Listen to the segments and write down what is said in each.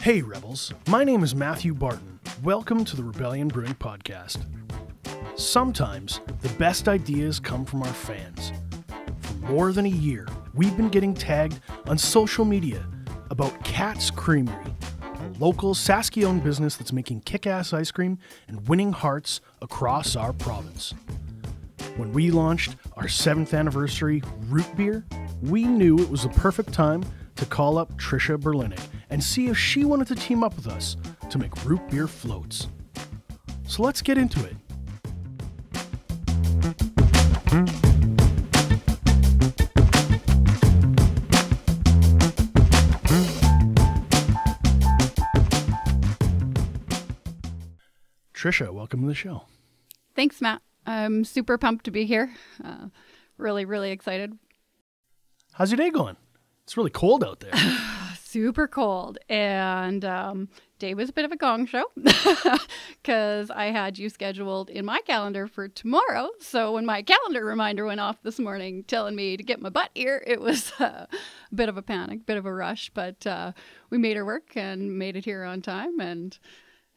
Hey Rebels, my name is Matthew Barton. Welcome to the Rebellion Brewing Podcast. Sometimes the best ideas come from our fans. For more than a year, we've been getting tagged on social media about Cat's Creamery, a local Saskatchewan business that's making kick-ass ice cream and winning hearts across our province. When we launched our 7th anniversary root beer, we knew it was the perfect time to call up Trisha Berlinic and see if she wanted to team up with us to make root beer floats. So let's get into it. Trisha, welcome to the show. Thanks, Matt. I'm super pumped to be here. Really excited. How's your day going? It's really cold out there. Super cold. And day was a bit of a gong show because I had you scheduled in my calendar for tomorrow. So when my calendar reminder went off this morning telling me to get my butt here, it was a bit of a panic, bit of a rush. But we made her work and made it here on time. And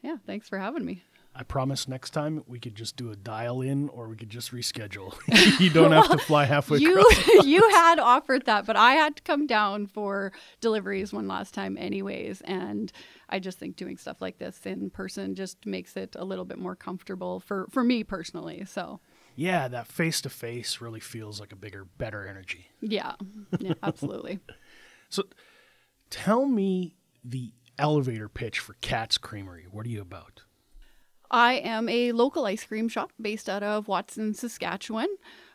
yeah, thanks for having me. I promise next time we could just do a dial-in or we could just reschedule. You don't have to fly halfway across. You had offered that, but I had to come down for deliveries one last time anyways. And I just think doing stuff like this in person just makes it a little bit more comfortable for me personally. So yeah, that face-to-face really feels like a bigger, better energy. Yeah, absolutely. So tell me the elevator pitch for Cat's Creamery. What are you about? I am a local ice cream shop based out of Watson, Saskatchewan.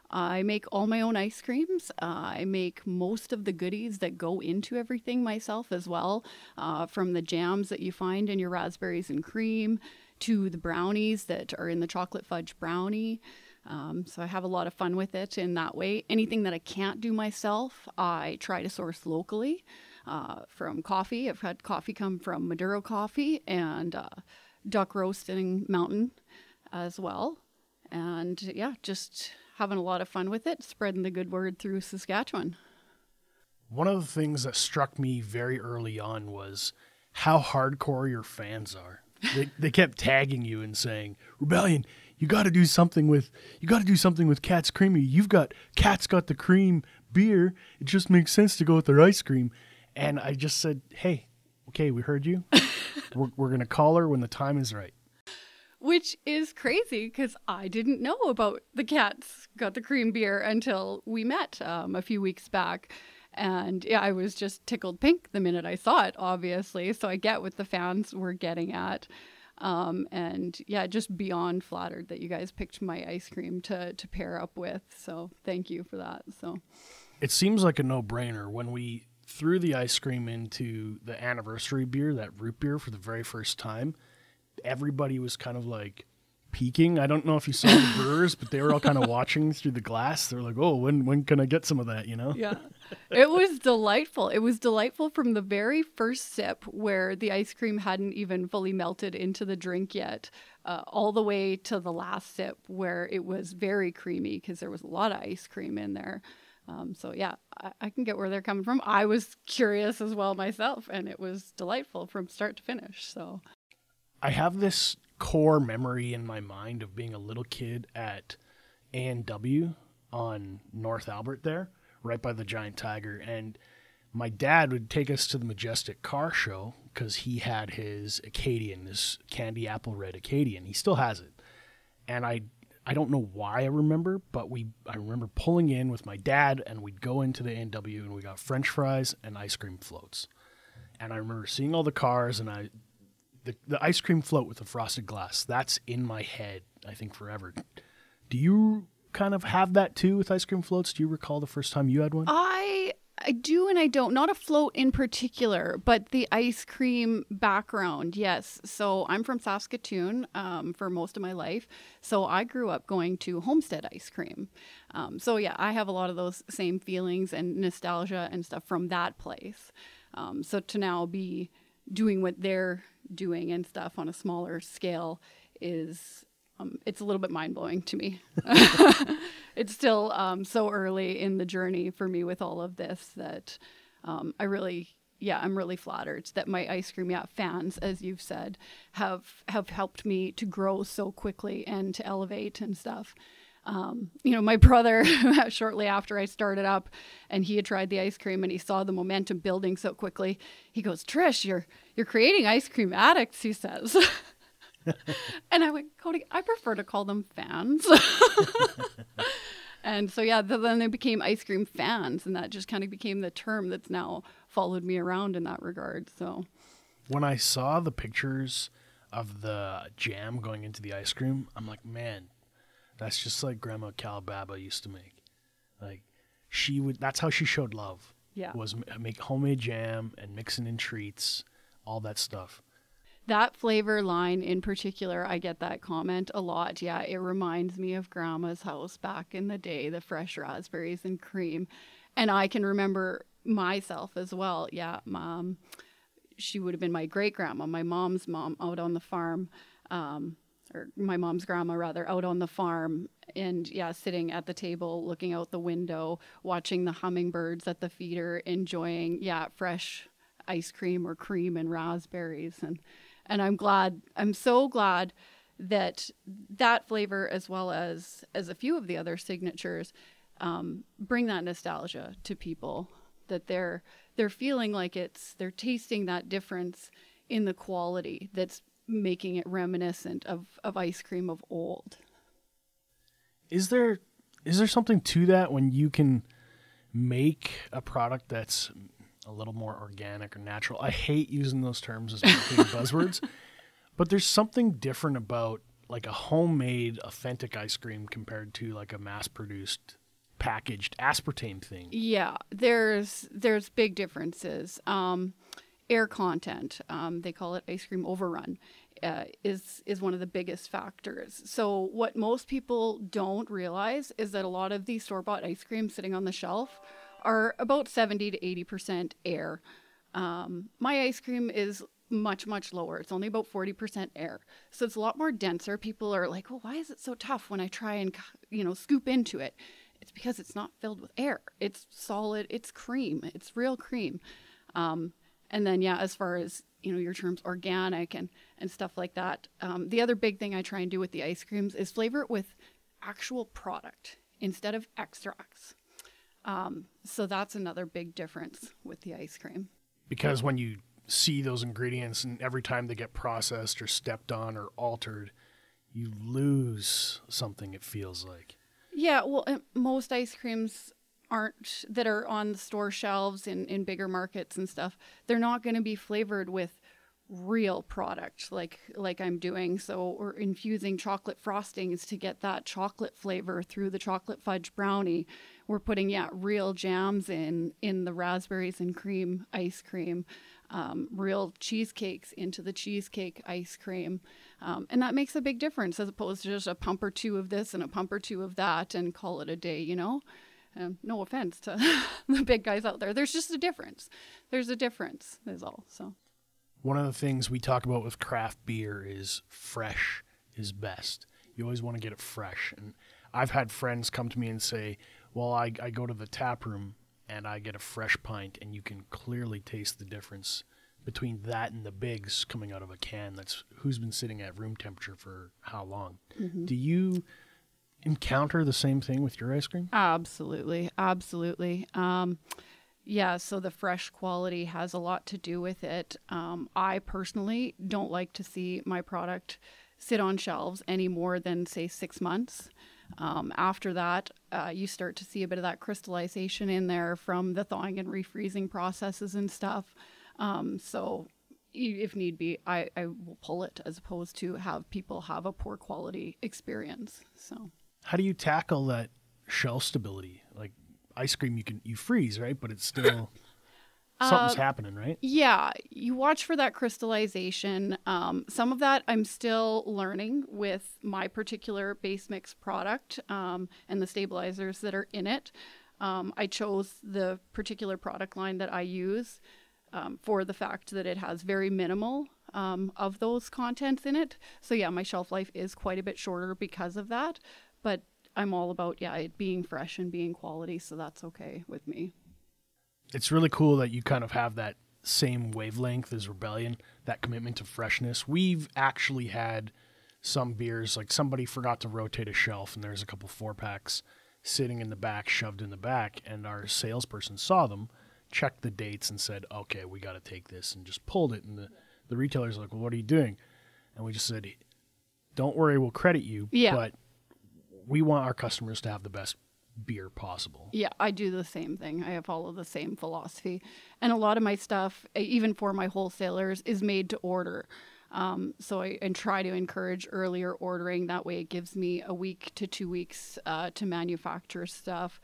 I make all my own ice creams. I make most of the goodies that go into everything myself as well, from the jams that you find in your raspberries and cream to the brownies that are in the chocolate fudge brownie. So I have a lot of fun with it in that way. Anything that I can't do myself, I try to source locally. From coffee, I've had coffee come from Maduro Coffee and duck roasting mountain as well. And yeah, just having a lot of fun with it, spreading the good word through Saskatchewan. One of the things that struck me very early on was how hardcore your fans are. They kept tagging you and saying, Rebellion, you got to do something with Cat's Creamery. Cat's got the cream beer. It just makes sense to go with their ice cream. And I just said, hey, okay, we heard you. We're going to call her when the time is right. Which is crazy because I didn't know about the Cat's Got the Cream beer until we met a few weeks back. And yeah, I was just tickled pink the minute I saw it, obviously. So I get what the fans were getting at. And yeah, just beyond flattered that you guys picked my ice cream to pair up with. So thank you for that. So it seems like a no-brainer when we threw the ice cream into the anniversary beer, that root beer, for the very first time. Everybody was kind of like peeking. I don't know if you saw the brewers, but they were all kind of watching through the glass. They're like, oh, when can I get some of that, you know? Yeah. It was delightful. It was delightful from the very first sip where the ice cream hadn't even fully melted into the drink yet, all the way to the last sip where it was very creamy because there was a lot of ice cream in there. So yeah, I can get where they're coming from. I was curious as well myself, and it was delightful from start to finish. So I have this core memory in my mind of being a little kid at A&W on North Albert there, right by the Giant Tiger. And my dad would take us to the Majestic Car Show because he had his Acadian, this candy apple red Acadian. He still has it. And I don't know why I remember, but I remember pulling in with my dad, and we'd go into the A&W, and we got French fries and ice cream floats. And I remember seeing all the cars, and the ice cream float with the frosted glass. That's in my head, I think, forever. Do you kind of have that too with ice cream floats? Do you recall the first time you had one? I do and I don't. Not a float in particular, but the ice cream background, yes. So I'm from Saskatchewan for most of my life. So I grew up going to Homestead ice cream. So yeah, I have a lot of those same feelings and nostalgia and stuff from that place. So to now be doing what they're doing and stuff on a smaller scale is it's a little bit mind-blowing to me. It's still so early in the journey for me with all of this that I really I'm really flattered that my ice cream fans, as you've said, have helped me to grow so quickly and to elevate and stuff. My brother, shortly after I started up and he had tried the ice cream and he saw the momentum building so quickly, he goes, "Trish, you're creating ice cream addicts," he says. And I went, "Cody, I prefer to call them fans." And so, then they became ice cream fans, and that just kind of became the term that's now followed me around in that regard. So when I saw the pictures of the jam going into the ice cream, I'm like, man, that's just like Grandma Calababa used to make. Like, that's how she showed love. Yeah. Was make homemade jam and mixing in treats, all that stuff. That flavor line in particular, I get that comment a lot. Yeah, it reminds me of Grandma's house back in the day, the fresh raspberries and cream. And I can remember myself as well. Yeah, Mom, she would have been my great-grandma, my mom's mom out on the farm, or my mom's grandma rather, out on the farm. And sitting at the table, looking out the window, watching the hummingbirds at the feeder, enjoying, fresh ice cream or cream and raspberries. And I'm so glad that flavor, as well as a few of the other signatures, bring that nostalgia to people, that they're feeling like they're tasting that difference in the quality that's making it reminiscent of ice cream of old. Is there something to that when you can make a product that's a little more organic or natural? I hate using those terms as marketing buzzwords, but there's something different about like a homemade authentic ice cream compared to like a mass-produced packaged aspartame thing. Yeah, there's big differences. Air content, they call it ice cream overrun, is one of the biggest factors. So what most people don't realize is that a lot of these store-bought ice creams sitting on the shelf are about 70 to 80% air. My ice cream is much, much lower. It's only about 40% air. So it's a lot more denser. People are like, "Well, why is it so tough when I try and, scoop into it?" It's because it's not filled with air. It's solid. It's cream. It's real cream. And then, as far as, your terms organic and stuff like that, the other big thing I try and do with the ice creams is flavor it with actual product instead of extracts. So that's another big difference with the ice cream. Because when you see those ingredients and every time they get processed or stepped on or altered, you lose something, it feels like. Yeah, well, most ice creams that are on the store shelves in bigger markets and stuff, they're not going to be flavored with real product like I'm doing. So we're infusing chocolate frostings to get that chocolate flavor through the chocolate fudge brownie. We're putting real jams in the raspberries and cream ice cream, real cheesecakes into the cheesecake ice cream. And that makes a big difference as opposed to just a pump or two of this and a pump or two of that and call it a day, no offense to the big guys out there. There's just a difference. There's a difference is all. So one of the things we talk about with craft beer is fresh is best. You always want to get it fresh. And I've had friends come to me and say, well, I go to the tap room and I get a fresh pint, and you can clearly taste the difference between that and the bigs coming out of a can who's been sitting at room temperature for how long. Mm-hmm. Do you encounter the same thing with your ice cream? Absolutely. So the fresh quality has a lot to do with it. I personally don't like to see my product sit on shelves any more than, say, 6 months. After that, you start to see a bit of that crystallization in there from the thawing and refreezing processes and stuff. So if need be, I will pull it as opposed to have people have a poor quality experience. So how do you tackle that shelf stability? Like ice cream, you freeze, right? But it's still something's happening, right? Yeah, you watch for that crystallization. Some of that I'm still learning with my particular base mix product and the stabilizers that are in it. I chose the particular product line that I use for the fact that it has very minimal of those contents in it. So yeah, my shelf life is quite a bit shorter because of that. But I'm all about, it being fresh and being quality, so that's okay with me. It's really cool that you kind of have that same wavelength as Rebellion, that commitment to freshness. We've actually had some beers, like somebody forgot to rotate a shelf and there's a couple 4-packs sitting in the back, shoved in the back, and our salesperson saw them, checked the dates and said, okay, we got to take this, and just pulled it. And the retailer's like, well, what are you doing? And we just said, don't worry, we'll credit you, but we want our customers to have the best beer possible. Yeah, I do the same thing. I follow the same philosophy. And a lot of my stuff, even for my wholesalers, is made to order. So I try to encourage earlier ordering. That way it gives me a week to 2 weeks to manufacture stuff.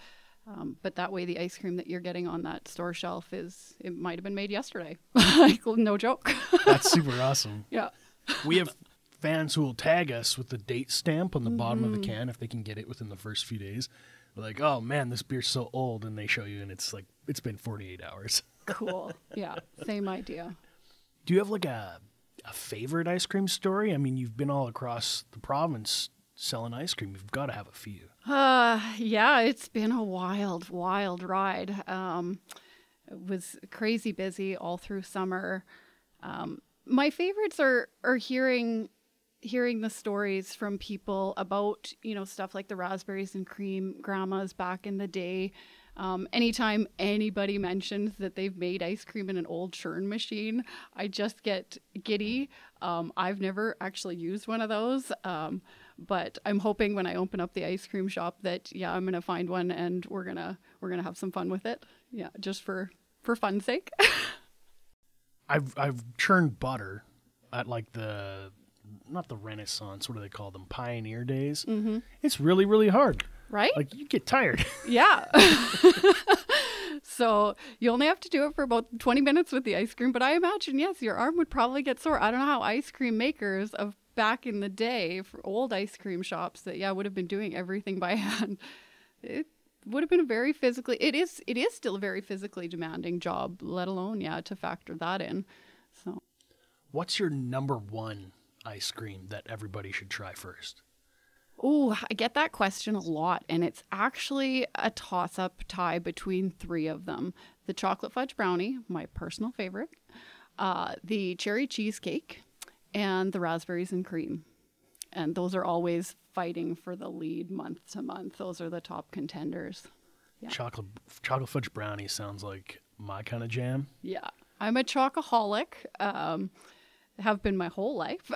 But that way the ice cream that you're getting on that store shelf it might have been made yesterday. Like, no joke. That's super awesome. Yeah. We have fans who will tag us with the date stamp on the bottom of the can if they can get it within the first few days. They're like, oh man, this beer's so old, and they show you and it's like, it's been 48 hours. Cool. Yeah, same idea. Do you have like a favorite ice cream story? I mean, you've been all across the province selling ice cream. You've got to have a few. Yeah, it's been a wild ride. It was crazy busy all through summer. My favorites are hearing the stories from people about, stuff like the raspberries and cream grandmas back in the day. Anytime anybody mentions that they've made ice cream in an old churn machine, I just get giddy. I've never actually used one of those. But I'm hoping when I open up the ice cream shop that, I'm going to find one and we're going to have some fun with it. Yeah. Just for fun's sake. I've churned butter at like not the Renaissance, what do they call them? Pioneer days. Mm-hmm. It's really, really hard. Right? Like, you get tired. Yeah. So you only have to do it for about 20 minutes with the ice cream. But I imagine, yes, your arm would probably get sore. I don't know how ice cream makers of back in the day, for old ice cream shops that, would have been doing everything by hand. It would have been it is still a very physically demanding job, let alone, to factor that in. So, what's your number one ice cream that everybody should try first? Oh, I get that question a lot, and it's actually a toss-up tie between 3 of them. The chocolate fudge brownie, my personal favorite, the cherry cheesecake, and the raspberries and cream. And those are always fighting for the lead month to month. Those are the top contenders. Yeah. Chocolate fudge brownie sounds like my kind of jam. Yeah. I'm a chocoholic. Have been my whole life.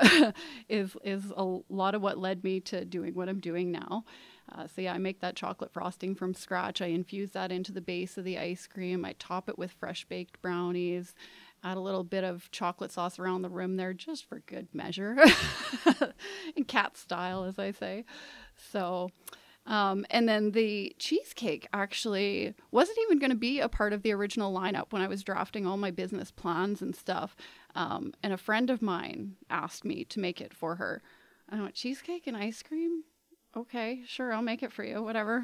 is a lot of what led me to doing what I'm doing now. I make that chocolate frosting from scratch. I infuse that into the base of the ice cream. I top it with fresh baked brownies. Add a little bit of chocolate sauce around the rim there just for good measure. In cat style, as I say. So, and then the cheesecake actually wasn't even going to be a part of the original lineup when I was drafting all my business plans and stuff. And a friend of mine asked me to make it for her. I went, cheesecake and ice cream? Okay, sure, I'll make it for you, whatever.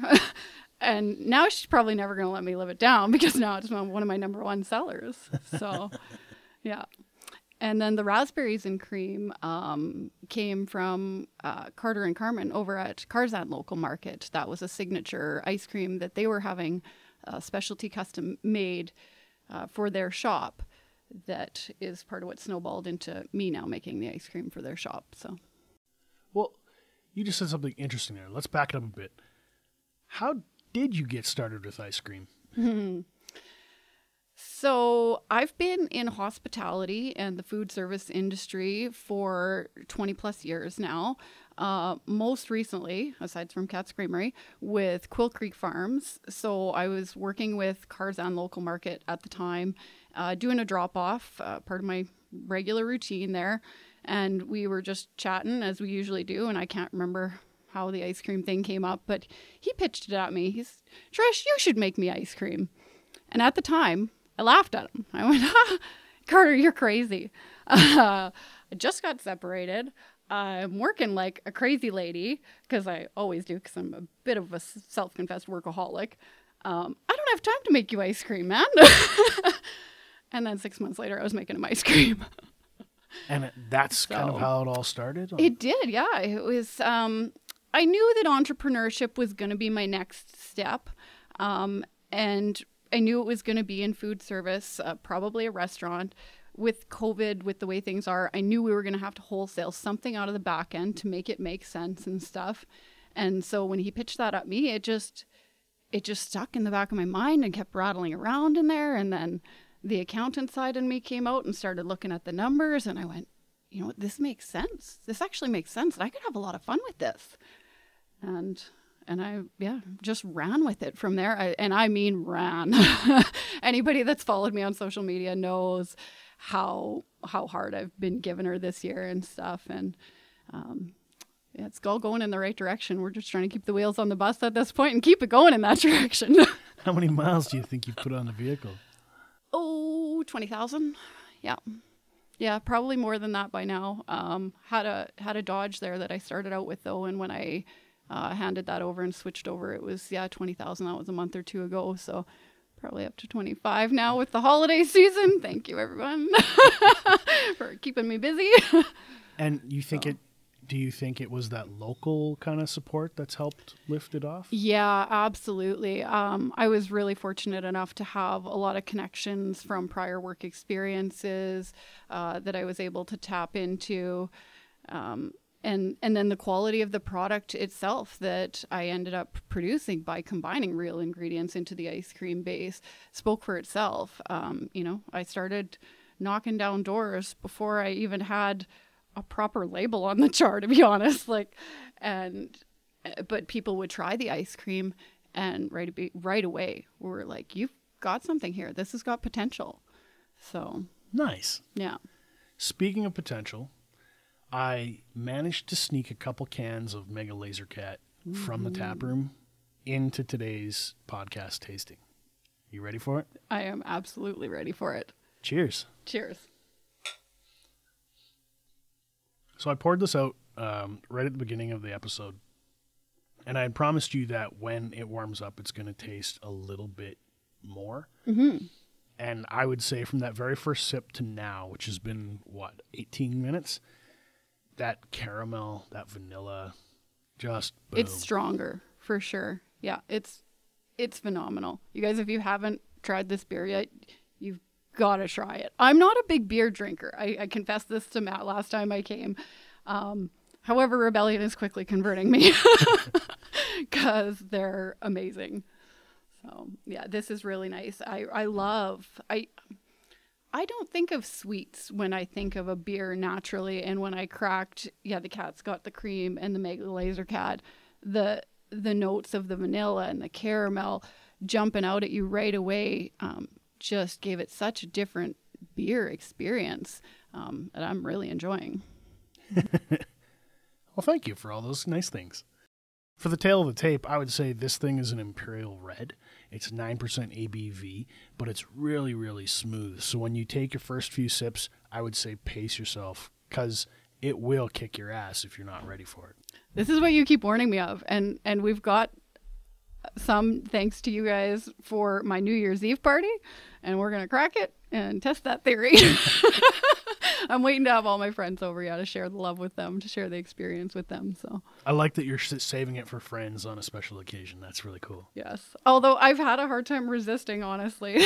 And now she's probably never going to let me live it down because now it's one of my number one sellers. So, yeah. And then the raspberries and cream came from Carter and Carmen over at Karzan Local Market. That was a signature ice cream that they were having specialty custom made for their shop. That is part of what snowballed into me now making the ice cream for their shop. So, well, you just said something interesting there. Let's back it up a bit. How did you get started with ice cream? So I've been in hospitality and the food service industry for 20 plus years now. Most recently, aside from Cat's Creamery, with Quill Creek Farms. So I was working with Karzan Local Market at the time, doing a drop-off, part of my regular routine there. And we were just chatting as we usually do. And I can't remember how the ice cream thing came up, but he pitched it at me. He's, Trish, you should make me ice cream. And at the time, I laughed at him. I went, Carter, you're crazy. I just got separated. I'm working like a crazy lady, because I always do, because I'm a bit of a self-confessed workaholic. I don't have time to make you ice cream, man. And then 6 months later, I was making him ice cream. And that's kind of how it all started? It did, yeah. It was, I knew that entrepreneurship was going to be my next step. And I knew it was going to be in food service, probably a restaurant. With COVID, with the way things are, I knew we were going to have to wholesale something out of the back end to make it make sense and stuff. And so when he pitched that at me, it just stuck in the back of my mind and kept rattling around in there. And then the accountant side in me came out and started looking at the numbers, and I went, you know what, this makes sense. This actually makes sense. And I could have a lot of fun with this. And I, just ran with it from there. I mean, ran. Anybody that's followed me on social media knows how hard I've been giving her this year and stuff. And it's all going in the right direction. We're just trying to keep the wheels on the bus at this point and keep it going in that direction. How many miles do you think you put on the vehicle? Oh, 20,000. Yeah. Yeah, probably more than that by now. Had a Dodge there that I started out with though, and when I handed that over and switched over, it was 20,000. That was a month or two ago, so probably up to 25 now with the holiday season. Thank you, everyone, for keeping me busy. And you think do you think it was that local kind of support that's helped lift it off? Yeah, absolutely. I was really fortunate enough to have a lot of connections from prior work experiences that I was able to tap into. And then the quality of the product itself that I ended up producing by combining real ingredients into the ice cream base spoke for itself. I started knocking down doors before I even had a proper label on the jar, to be honest. But people would try the ice cream and right away were like, "You've got something here. This has got potential." So nice. Yeah. Speaking of potential, I managed to sneak a couple cans of Mega Laser Cat from the tap room into today's podcast tasting. You ready for it? I am absolutely ready for it. Cheers. Cheers. So I poured this out right at the beginning of the episode, and I had promised you that when it warms up, it's going to taste a little bit more. Mm-hmm. And I would say from that very first sip to now, which has been, 18 minutes, that caramel, that vanilla, just boom. It's stronger, for sure. Yeah, it's phenomenal. You guys, if you haven't tried this beer yet, you've got to try it. I'm not a big beer drinker. I confessed this to Matt last time I came. However, Rebellion is quickly converting me because they're amazing. So yeah, this is really nice. I don't think of sweets when I think of a beer naturally. And when I cracked, the Cat's Got the Cream and the Mega Laser Cat, the notes of the vanilla and the caramel jumping out at you right away, just gave it such a different beer experience that I'm really enjoying. Well, thank you for all those nice things. For the tail of the tape, I would say this thing is an Imperial Red. It's 9% ABV, but it's really, really smooth. So when you take your first few sips, I would say pace yourself because it will kick your ass if you're not ready for it. This is what you keep warning me of. And we've got some thanks to you guys for my New Year's Eve party, and we're going to crack it and test that theory. I'm waiting to have all my friends over, to share the love with them, to share the experience with them. So I like that you're saving it for friends on a special occasion. That's really cool. Yes. Although I've had a hard time resisting, honestly,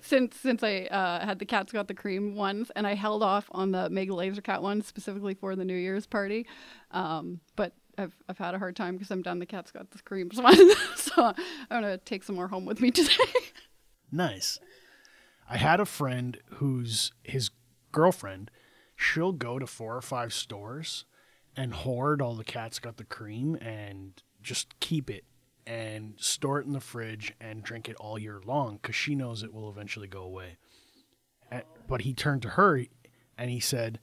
since I had the Cat's Got the Cream ones, and I held off on the Mega Laser Cat ones specifically for the New Year's party. But I've had a hard time because I'm done the Cat's Got the Cream one. So I'm going to take some more home with me today. Nice. I had a friend his girlfriend, she'll go to 4 or 5 stores and hoard all the Cat's Got the Cream and just keep it and store it in the fridge and drink it all year long because she knows it will eventually go away. But he turned to her and he said,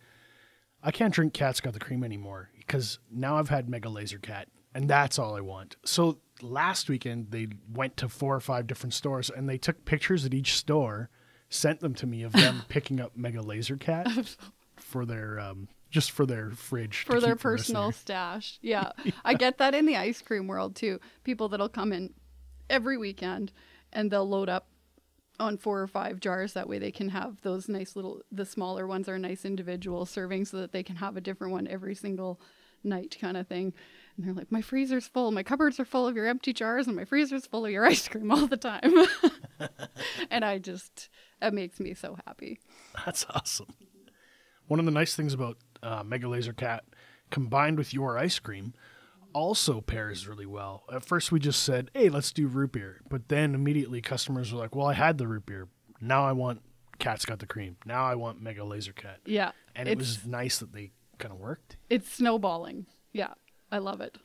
I can't drink Cat's Got the Cream anymore because now I've had Mega Laser Cat and that's all I want. So last weekend they went to 4 or 5 different stores and they took pictures at each store, sent them to me of them picking up Mega Laser Cat for their just for their fridge, for their personal stash. Yeah. I get that in the ice cream world too. People that'll come in every weekend and they'll load up on 4 or 5 jars. That way they can have those nice the smaller ones are nice individual servings so that they can have a different one every single night kind of thing. And they're like, my freezer's full, my cupboards are full of your empty jars and my freezer's full of your ice cream all the time. And that makes me so happy. That's awesome. One of the nice things about Mega Laser Cat combined with your ice cream also pairs really well. At first we just said, hey, let's do root beer. But then immediately customers were like, well, I had the root beer. Now I want Cat's Got the Cream. Now I want Mega Laser Cat. Yeah. And it was nice that they kind of worked. It's snowballing. Yeah. I love it.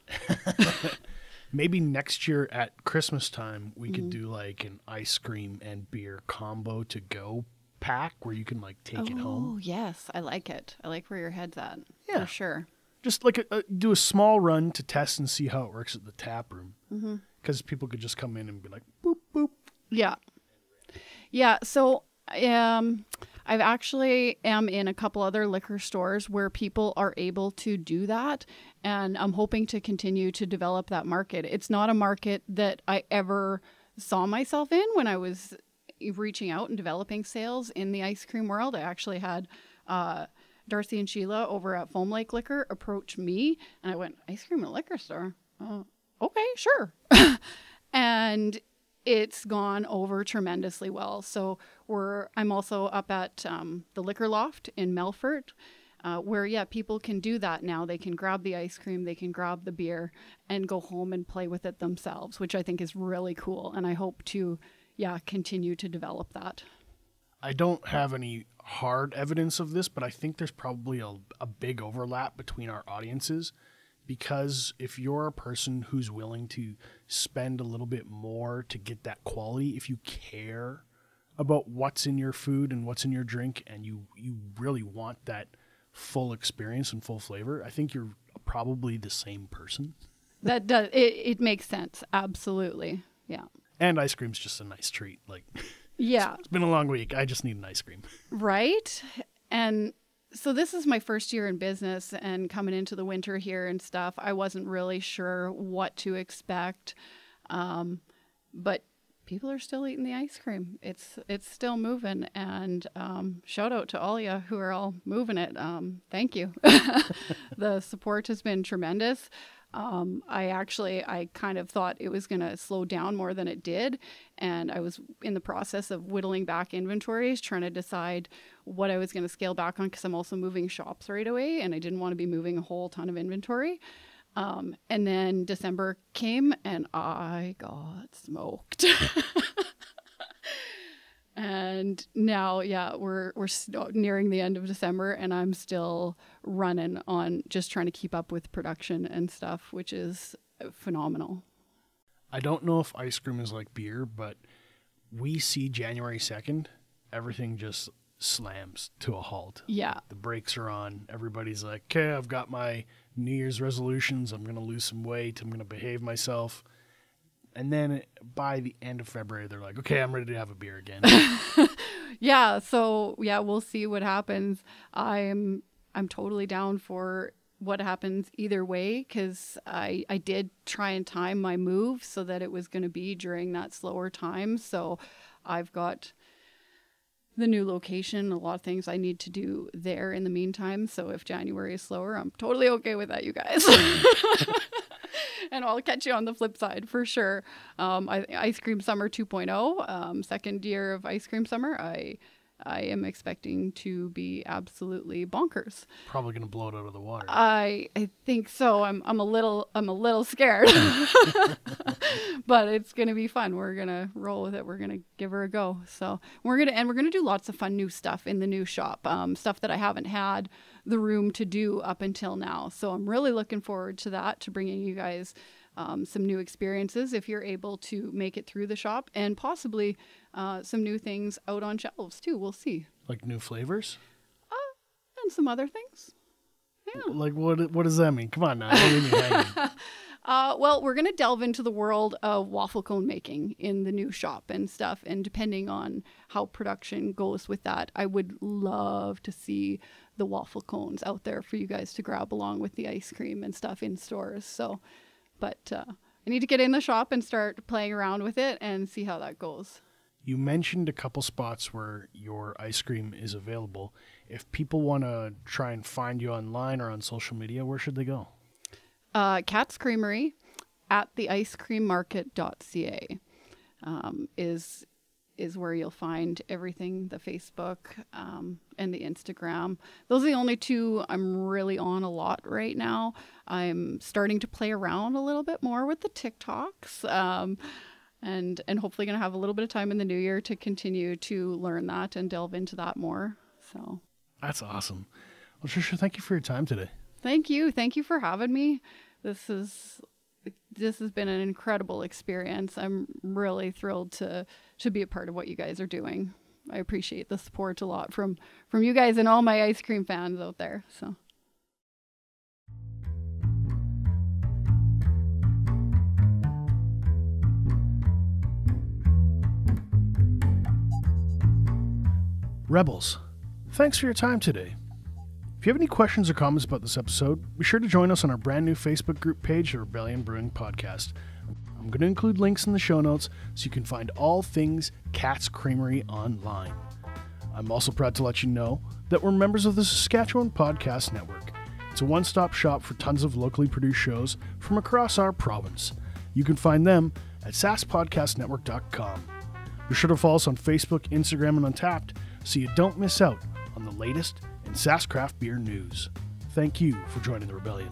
Maybe next year at Christmas time, we could do like an ice cream and beer combo to go pack where you can like take it home. Oh, yes. I like it. I like where your head's at. Yeah. For sure. Just like do a small run to test and see how it works at the tap room. Because people could just come in and be like, boop, boop. Yeah. Yeah. So I've actually am in a couple other liquor stores where people are able to do that. And I'm hoping to continue to develop that market. It's not a market that I ever saw myself in when I was reaching out and developing sales in the ice cream world. I actually had Darcy and Sheila over at Foam Lake Liquor approach me, and I went, ice cream at a liquor store? Okay, sure. And it's gone over tremendously well. So I'm also up at the Liquor Loft in Melfort, where, people can do that now. They can grab the ice cream, they can grab the beer, and go home and play with it themselves, which I think is really cool. And I hope to, continue to develop that. I don't have any hard evidence of this, but I think there's probably a big overlap between our audiences, because if you're a person who's willing to spend a little bit more to get that quality, if you care about what's in your food and what's in your drink, and you really want that full experience and full flavor, I think you're probably the same person. That does, it makes sense. Absolutely. Yeah. And ice cream's just a nice treat. Like, yeah, it's been a long week. I just need an ice cream. Right. And so this is my first year in business, and coming into the winter here and stuff, I wasn't really sure what to expect. But people are still eating the ice cream. It's still moving, and shout out to all you who are all moving it. Thank you. The support has been tremendous. I kind of thought it was going to slow down more than it did. And I was in the process of whittling back inventories, trying to decide what I was going to scale back on, because I'm also moving shops right away, and I didn't want to be moving a whole ton of inventory. And then December came and I got smoked. And now, we're nearing the end of December, and I'm still running on just trying to keep up with production and stuff, which is phenomenal. I don't know if ice cream is like beer, but we see January 2nd, everything just slams to a halt. Yeah. The brakes are on. Everybody's like, okay, I've got my New Year's resolutions. I'm going to lose some weight. I'm going to behave myself. And then by the end of February, they're like, okay, I'm ready to have a beer again. So we'll see what happens. I'm totally down for what happens either way, because I did try and time my move so that it was going to be during that slower time. So I've got the new location, a lot of things I need to do there in the meantime. So if January is slower, I'm totally okay with that, you guys. And I'll catch you on the flip side for sure. Ice Cream Summer 2.0, second year of Ice Cream Summer. I am expecting to be absolutely bonkers. Probably going to blow it out of the water. I think so. I'm a little scared, but it's going to be fun. We're going to roll with it. We're going to give her a go. So we're going to do lots of fun new stuff in the new shop, stuff that I haven't had the room to do up until now. So I'm really looking forward to that, to bringing you guys some new experiences if you're able to make it through the shop, and possibly some new things out on shelves too. We'll see. Like new flavors? And some other things. Yeah. Like what does that mean? Come on now. Don't leave me hanging. Well, we're going to delve into the world of waffle cone making in the new shop and stuff. And depending on how production goes with that, I would love to see the waffle cones out there for you guys to grab along with the ice cream and stuff in stores. So, but I need to get in the shop and start playing around with it and see how that goes. You mentioned a couple spots where your ice cream is available. If people want to try and find you online or on social media, where should they go? Cat's Creamery at theicecreammarket.ca is is where you'll find everything, the Facebook and the Instagram. Those are the only two I'm really on a lot right now. I'm starting to play around a little bit more with the TikToks. And hopefully going to have a little bit of time in the new year to continue to learn that and delve into that more. So That's awesome. Well, Trisha, thank you for your time today. Thank you. Thank you for having me. This has been an incredible experience. I'm really thrilled to be a part of what you guys are doing. I appreciate the support a lot from you guys and all my ice cream fans out there. So. Rebels, thanks for your time today. If you have any questions or comments about this episode, be sure to join us on our brand new Facebook group page, the Rebellion Brewing Podcast. I'm going to include links in the show notes so you can find all things Cat's Creamery online. I'm also proud to let you know that we're members of the Saskatchewan Podcast Network. It's a one-stop shop for tons of locally produced shows from across our province. You can find them at saspodcastnetwork.com. Be sure to follow us on Facebook, Instagram, and Untappd so you don't miss out on the latest in Sask craft beer news. Thank you for joining the Rebellion.